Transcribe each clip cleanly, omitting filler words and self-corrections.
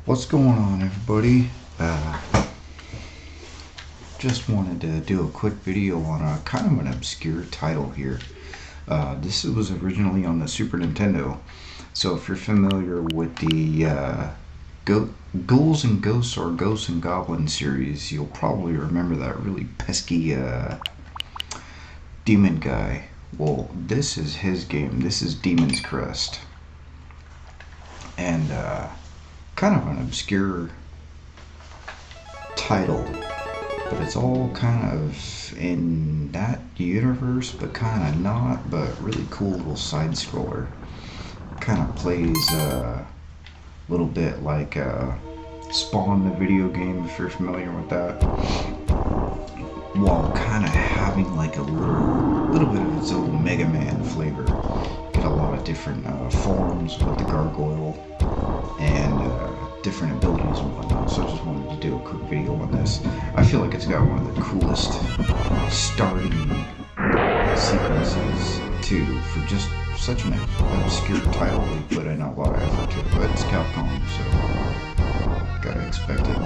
What's going on, everybody? Just wanted to do a quick video on a kind of an obscure title here. This was originally on the Super Nintendo, so if you're familiar with the Ghouls and Ghosts or Ghosts and Goblins series, you'll probably remember that really pesky demon guy. Well, this is his game. This is Demon's Crest. And kind of an obscure title, but it's all kind of in that universe, but kind of not, but really cool little side scroller. Kind of plays a little bit like Spawn, the video game, if you're familiar with that, while kind of having like a little bit of its own Mega Man flavor. Get a lot of different forms with the gargoyle and different abilities and whatnot, so I just wanted to do a quick video on this. I feel like it's got one of the coolest starting sequences too, for just such an obscure title. They put in a lot of effort to it, but it's Capcom, so gotta expect it.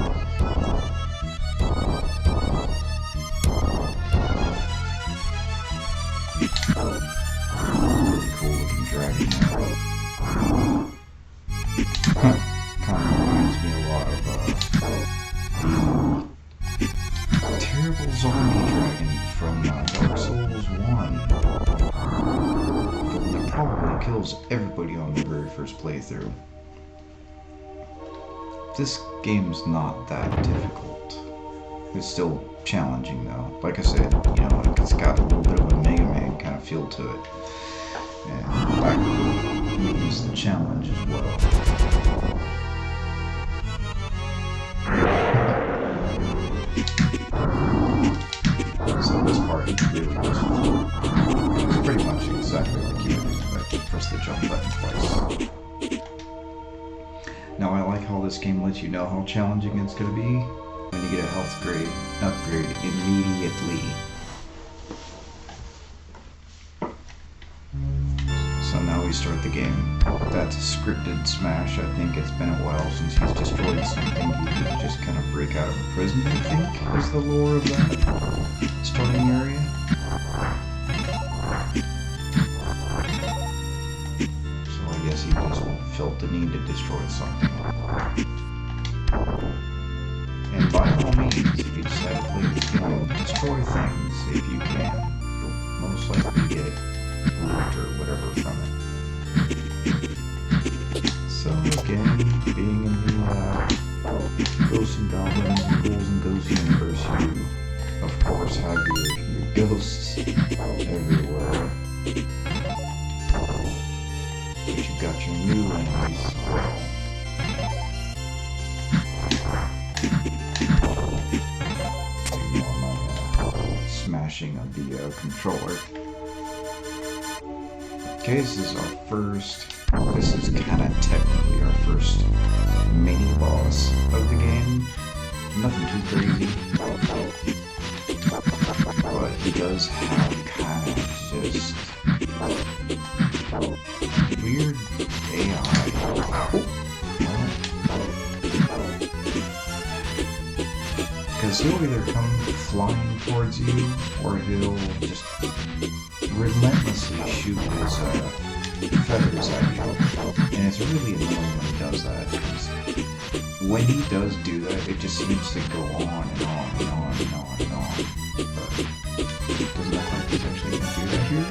Really cool looking dragon. Kind of reminds me a lot of the terrible zombie dragon from Dark Souls 1. The one that probably kills everybody on the very first playthrough. This game's not that difficult. It's still challenging though. Like I said, you know, it's got a little bit of a Mega Man kind of feel to it. And that means the challenge as well. So this part is really useful. It's pretty much exactly like you would expect. Press the jump button twice. Now I like how this game lets you know how challenging it's going to be when you get a health upgrade immediately. So now we start the game. That's a scripted smash. I think it's been a while since he's destroyed something. You can just kind of break out of a prison, I think, is the lore of that starting area. So I guess he just felt the need to destroy something. And by all means, if you decide to play this game, destroy things if you can. You'll most likely get loot or whatever from it. So again, being in the Ghosts and Goblins and Ghouls and Ghosts universe, you of course have your ghosts everywhere. But you've got your new enemies as well. Smashing of the controller. Okay, this is kind of technically our first mini boss of the game. Nothing too crazy, but he does have kind of just weird AI. Because he'll either come flying towards you, or he'll just relentlessly shoot his feathers at you. And it's really annoying when he does that, because when he does do that, it just seems to go on and on and on and on and on. But it doesn't look like he's actually going to do that here.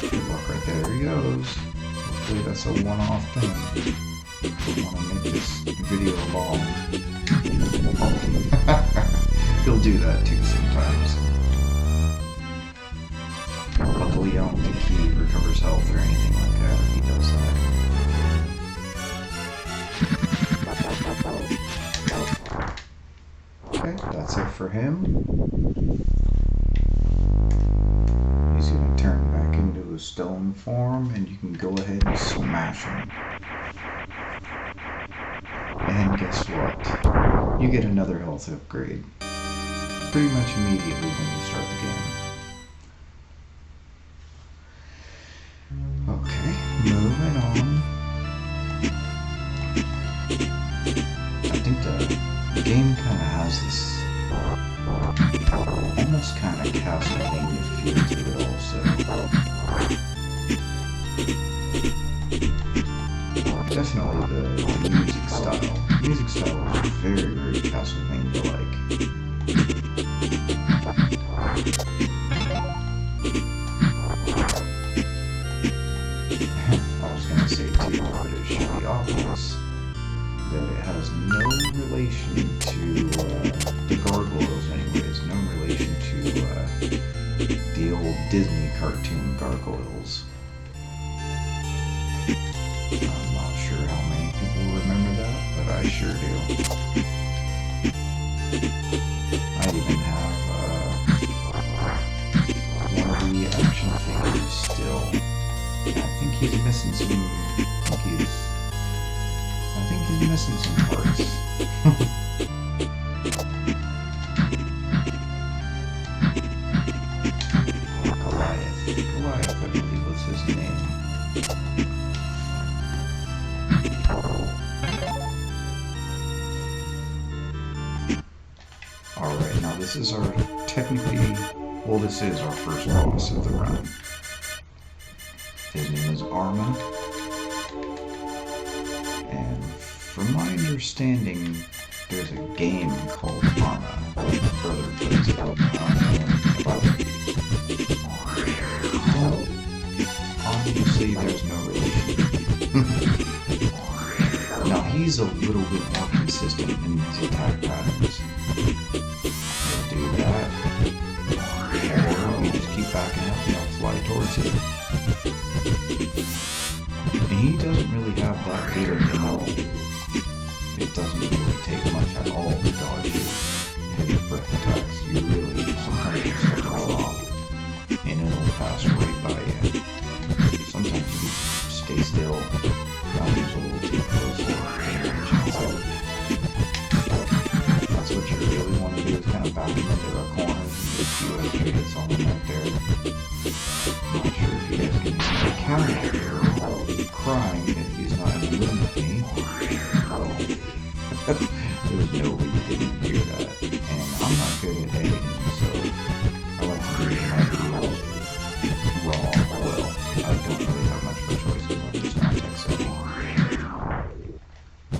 Good luck right there. There he goes. Hopefully that's a one-off thing. I want to make this video long. He'll do that too sometimes. Luckily I don't think he recovers health or anything like that if he does that. Okay, that's it for him. He's going to turn back into a stone form, and you can go ahead and smash him. And guess what? You get another health upgrade pretty much immediately when you start the game. Okay, moving on. definitely the music style. The music style is very, very Castlevania-like. I was gonna say too, but it should be obvious that it has no relation to the gargoyles anyways, no relation to the old Disney cartoon gargoyles. I'm not sure how many people remember that, but I sure do. I even have one of the action figures still. I think he's missing some. I think he's missing some parts. Goliath, I believe was his name. Alright, now this is our, this is our first boss of the run. His name is Arma. And from my understanding, there's a game called Arma. My brother plays it called Arma. Well, obviously there's no relation. Now he's a little bit more consistent in his attack patterns. He'll do that, or you just keep backing up and he'll fly towards you. And he doesn't really have that big of a MO. It doesn't really take much at all to dodge his breath attacks. You really sometimes just have to roll off, and it'll pass right by you. Sometimes you stay still. Values a little too close to the That's what you really want to do, is kind of back him into a corner and just see what he hits on him right there. I'm not sure if you guys can see the character crying if he's not in the room with me. There's no way you didn't hear that. And I'm not good at editing, so I like to do my videos raw. Well, I don't really have much of a choice because I'm just not tech savvy.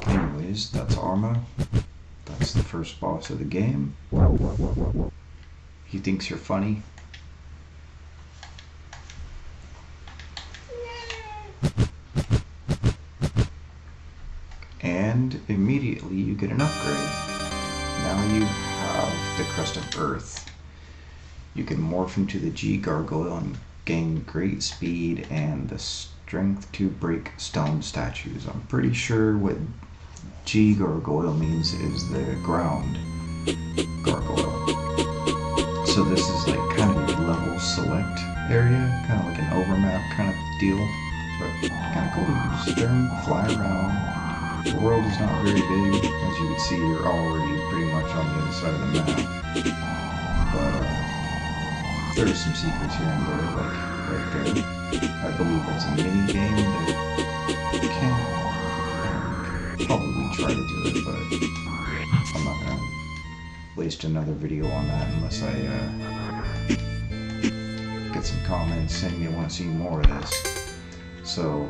Anyways, that's Arma. That's the first boss of the game. He thinks you're funny. And immediately you get an upgrade. Now you have the Crest of Earth. You can morph into the G Gargoyle and gain great speed and the strength to break stone statues. I'm pretty sure what G Gargoyle means is the ground gargoyle. So this is like kind of your level select area, kind of like an overmap kind of deal. But kind of cool. You just sit there and fly around. The world is not very big. As you can see, you're already pretty much on the other side of the map. But there are some secrets here and there, like right there. I believe that's a mini game that you can probably try to do it, but I'm not gonna waste another video on that unless I get some comments saying they want to see more of this. So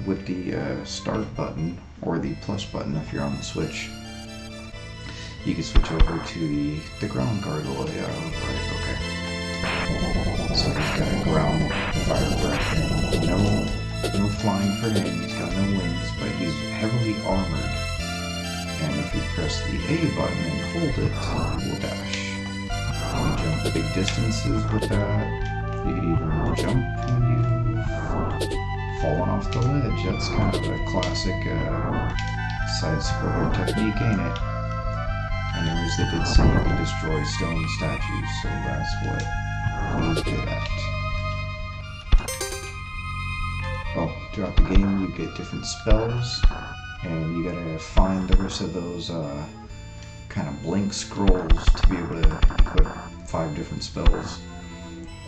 with the start button, or the plus button if you're on the Switch, you can switch over to the ground gargoyle. Yeah, right, okay. So he's got a ground Firebrand. No flying for him, he's got no wings, but he's heavily armored. And if you press the A button and hold it, he will dash. You can jump big distances with that. You can even jump when you've fallen off the ledge. That's kind of a classic side-scroller technique, ain't it? Anyways, they did say you can destroy stone statues, so that's what he's good at. Oh, throughout the game you get different spells, and you gotta find the rest of those kind of blink scrolls to be able to equip 5 different spells.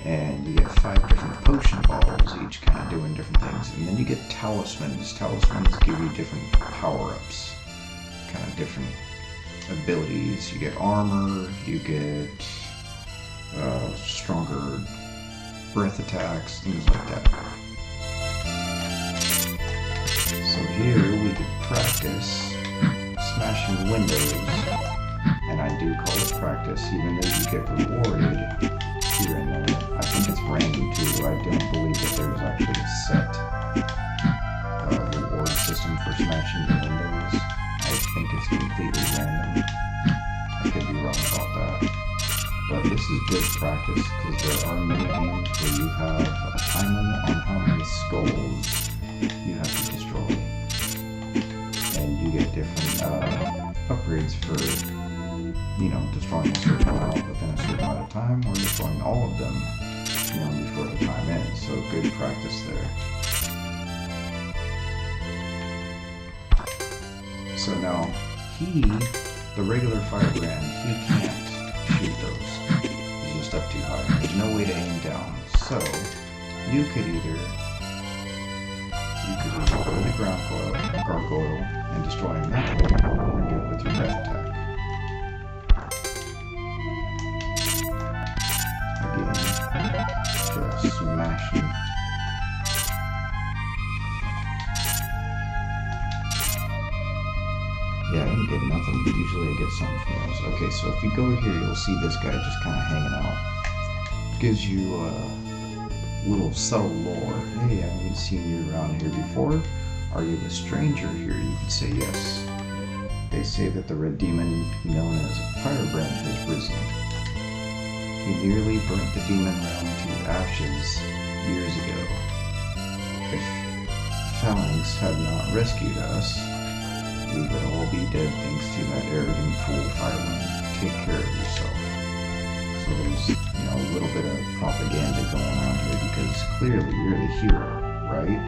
And you get 5 different potion balls, each kind of doing different things. And then you get talismans. Talismans give you different power-ups, kind of different abilities. You get armor, you get stronger breath attacks, things like that. So here we could practice smashing windows, and I do call it practice, even though you get rewarded here and there. I think it's random too. I don't believe that there's actually a set reward system for smashing the windows. I think it's completely random. I could be wrong about that. But this is good practice because there are many games where you have a time limit on how many skulls you have to destroy. And you get different upgrades for, you know, destroying a certain amount within a certain amount of time, or destroying all of them, you know, before the time ends. So good practice there. So now, the regular Firebrand, he can't shoot those. He's just up too high. There's no way to aim down. So, you could either go to the gargoyle and destroy him that way, or do it with your breath attack. Again, just smashing. Yeah, I didn't get nothing, but usually I get something from those. Okay, so if you go here, you'll see this guy just kind of hanging out. Gives you a little subtle lore. Hey, I haven't seen you around here before. Are you a stranger here? You can say yes. They say that the red demon known as Firebrand has risen. He nearly burnt the demon realm to ashes years ago. If Phalanx had not rescued us, we would all be dead thanks to that arrogant fool Firebrand. Take care of yourself. So there's, you know, a little bit of propaganda going on here because clearly you're the hero, right?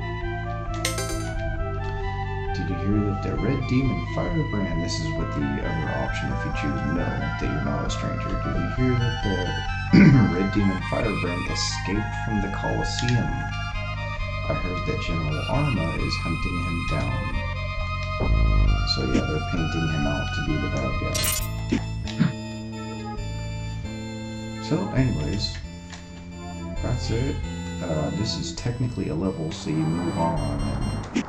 Did you hear that the red demon Firebrand, this is with the other option if you choose no, that you're not a stranger. Did you hear that the red demon Firebrand escaped from the Colosseum? I heard that General Arma is hunting him down. So yeah, they're painting him out to be the bad guy. So anyways, that's it. This is technically a level, so you move on and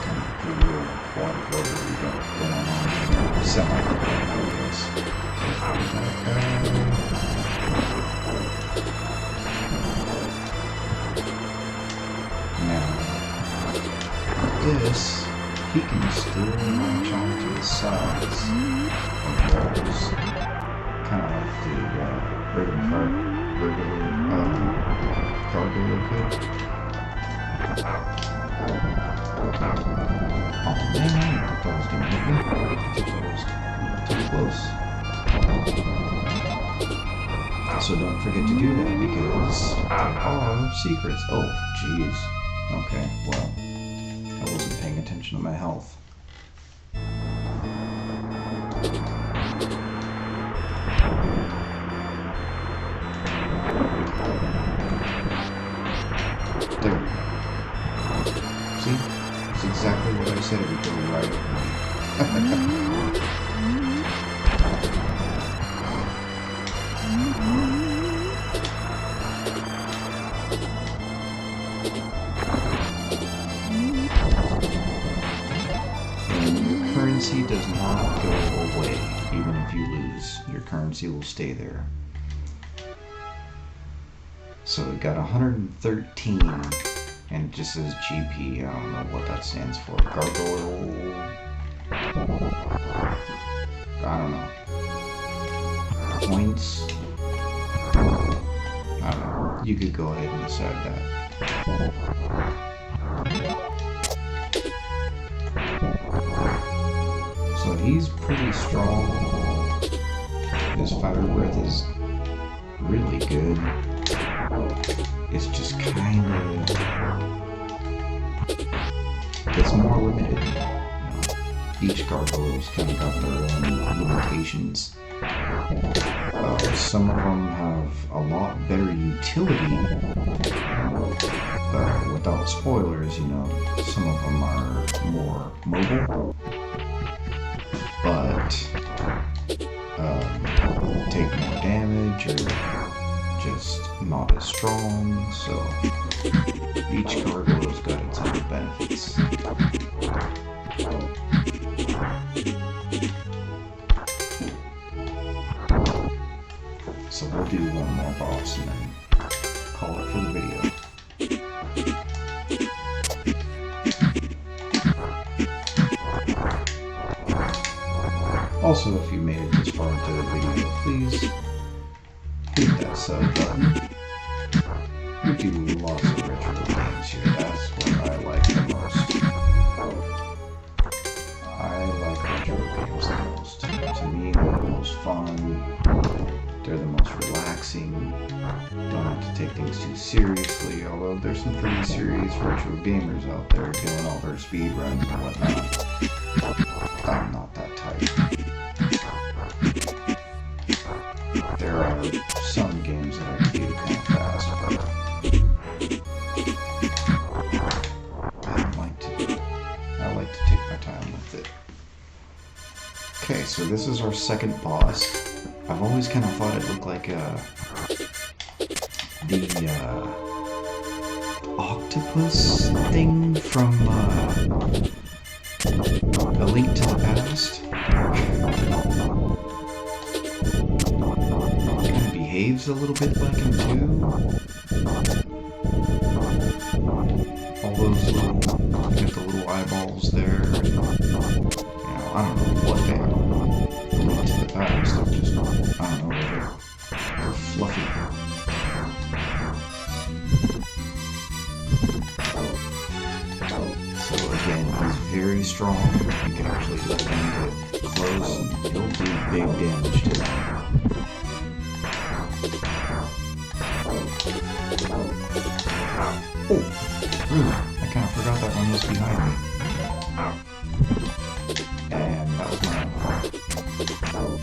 kind of do a little quad whatever we got going on here. Semi-areas. Now, this, he can still latch onto the sides of walls, kind of like the regular gargoyle could. Oh man, I thought I was gonna hit me. Too close. So don't forget to do that because there are secrets. Oh, jeez. Okay, well. I wasn't paying attention to my health. There we go. See? It's exactly what I said it would go right at me. Currency does not go away, even if you lose. Your currency will stay there. So we got 113, and it just says GP. I don't know what that stands for. Gargoyle. I don't know. Points. I don't know. You could go ahead and decide that. So he's pretty strong. His fire breath is really good. It's just kind of... it's more limited. You know, each gargoyle's kind of got their own limitations. Some of them have a lot better utility. Without spoilers, you know, some of them are more mobile. But take more damage or just not as strong, so each gargoyle's got Also, if you made it this far into the video, please hit that sub button. We do lots of retro games here. That's what I like the most. I like retro games the most. To me, they're the most fun. They're the most relaxing. Don't have to take things too seriously, although there's some pretty serious retro gamers out there doing all their speed runs and whatnot. I'm not that type. There are some games that I can do kind of fast, but I don't like to do it. I like to take my time with it. Okay, so this is our second boss. I've always kind of thought it looked like the octopus thing from A Link to the Past. Kind of behaves a little bit like him too. All those little, got the little eyeballs there. I don't know what they are. A Link to the Past. They're just, I don't know, they're fluffy. So again, he's very strong. You can actually let him get close and he'll do big damage to them. Oh, really? I kind of forgot that one was behind me. And that was my own fault.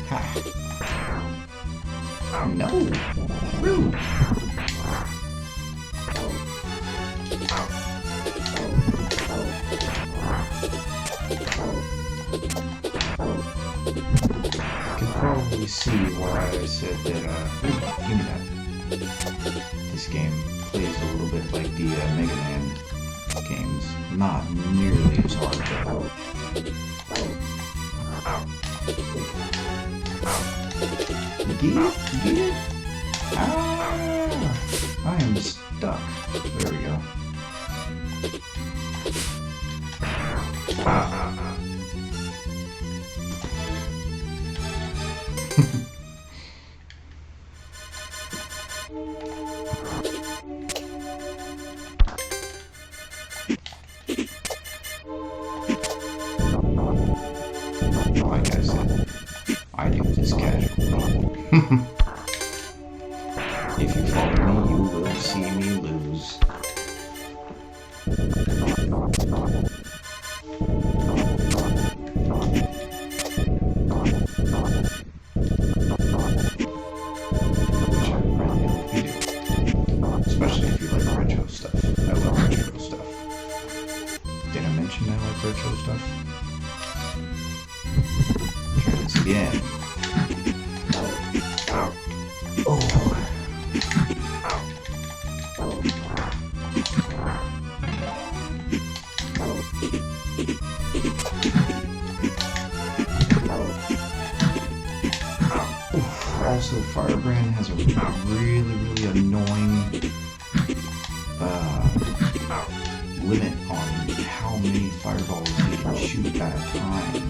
Ha. No! Rude! You can probably see why I said that, give me that. This game plays a little bit like the Mega Man games. Not nearly as hard, though. Get it? Get it? Ah! I am stuck. There we go. Like I said, I do this casually. If you follow me, you will see me lose. Which I really hope you do. Especially if you like retro stuff. I love retro stuff. Did I mention I like retro stuff? Try this again. Oh. Also, Firebrand has a really annoying limit on how many fireballs he can shoot at a time.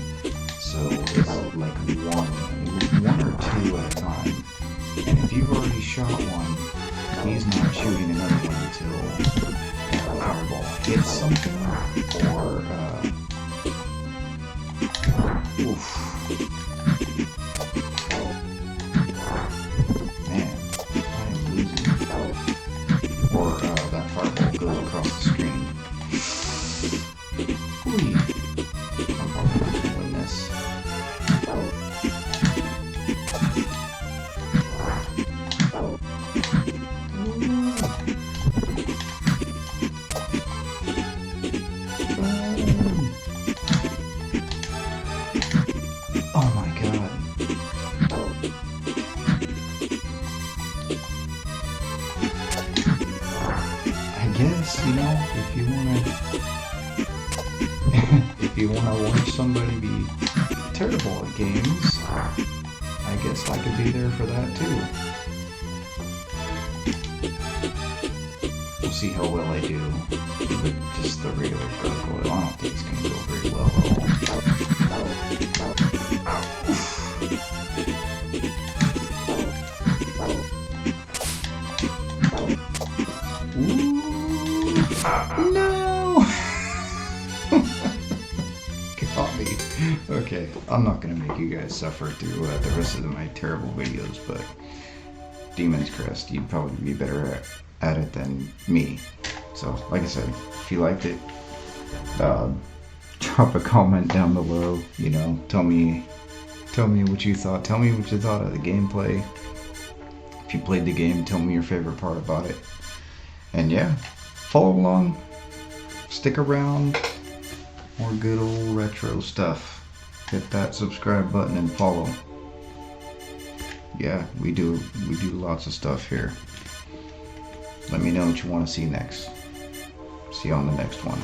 So it's like one or two at a time. And if you've already shot one, he's not shooting another one until that fireball hits something or oof. Man, I am losing. Or that fireball goes across the screen. Whee. I'm probably not going to win this. Oh my god. I guess, you know, if you wanna watch somebody be terrible at games, I guess I could be there for that too. We'll see how well I do. with just the regular gargoyle. I don't think it's gonna go very well at all. Ooh. No! Got me. Okay, I'm not gonna make you guys suffer through the rest of my terrible videos, but Demon's Crest, you'd probably be better at it than me. So, like I said, if you liked it, drop a comment down below. You know, tell me what you thought. Tell me what you thought of the gameplay. If you played the game, tell me your favorite part about it. And yeah, follow along, stick around, more good old retro stuff. Hit that subscribe button and follow. Yeah, we do lots of stuff here. Let me know what you want to see next. See you on the next one.